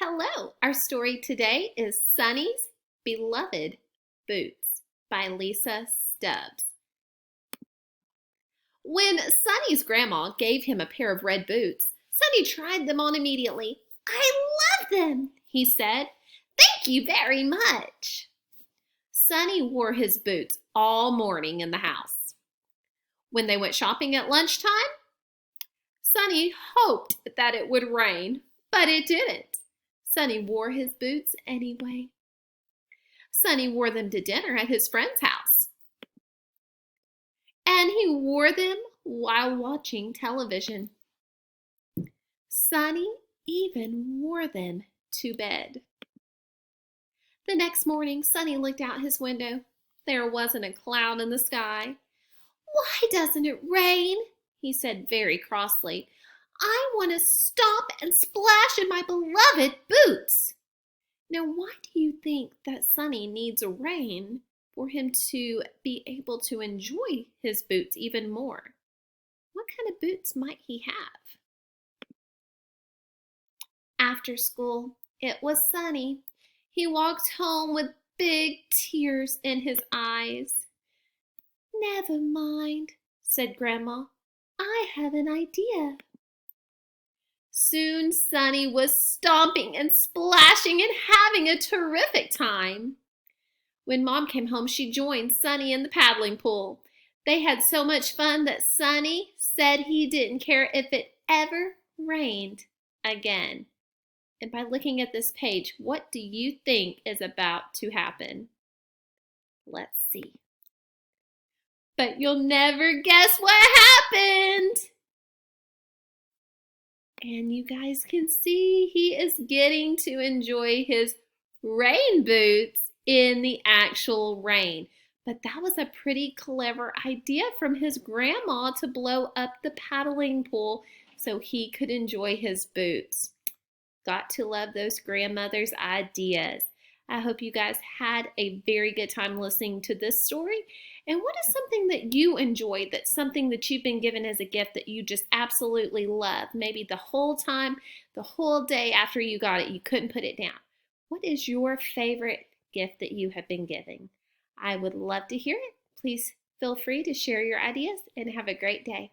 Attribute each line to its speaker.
Speaker 1: Hello, our story today is Sonny's Beloved Boots by Lisa Stubbs. When Sonny's grandma gave him a pair of red boots, Sonny tried them on immediately. "I love them," he said. "Thank you very much." Sonny wore his boots all morning in the house. When they went shopping at lunchtime, Sonny hoped that it would rain, but it didn't. Sonny wore his boots anyway. Sonny wore them to dinner at his friend's house. And he wore them while watching television. Sonny even wore them to bed. The next morning, Sonny looked out his window. There wasn't a cloud in the sky. "Why doesn't it rain?" he said very crossly. "I want to stop and splash in my beloved boots." Now, why do you think that Sonny needs rain for him to be able to enjoy his boots even more? What kind of boots might he have? After school, it was sunny. He walked home with big tears in his eyes. "Never mind," said Grandma. "I have an idea." Soon Sonny was stomping and splashing and having a terrific time. When Mom came home, she joined Sonny in the paddling pool. They had so much fun that Sonny said he didn't care if it ever rained again. And by looking at this page, what do you think is about to happen? Let's see. But you'll never guess what happened. And you guys can see he is getting to enjoy his rain boots in the actual rain. But that was a pretty clever idea from his grandma to blow up the paddling pool so he could enjoy his boots. Got to love those grandmothers' ideas. I hope you guys had a very good time listening to this story. And what is something that you enjoyed, that's something that you've been given as a gift that you just absolutely love? Maybe the whole time, the whole day after you got it, you couldn't put it down. What is your favorite gift that you have been given? I would love to hear it. Please feel free to share your ideas and have a great day.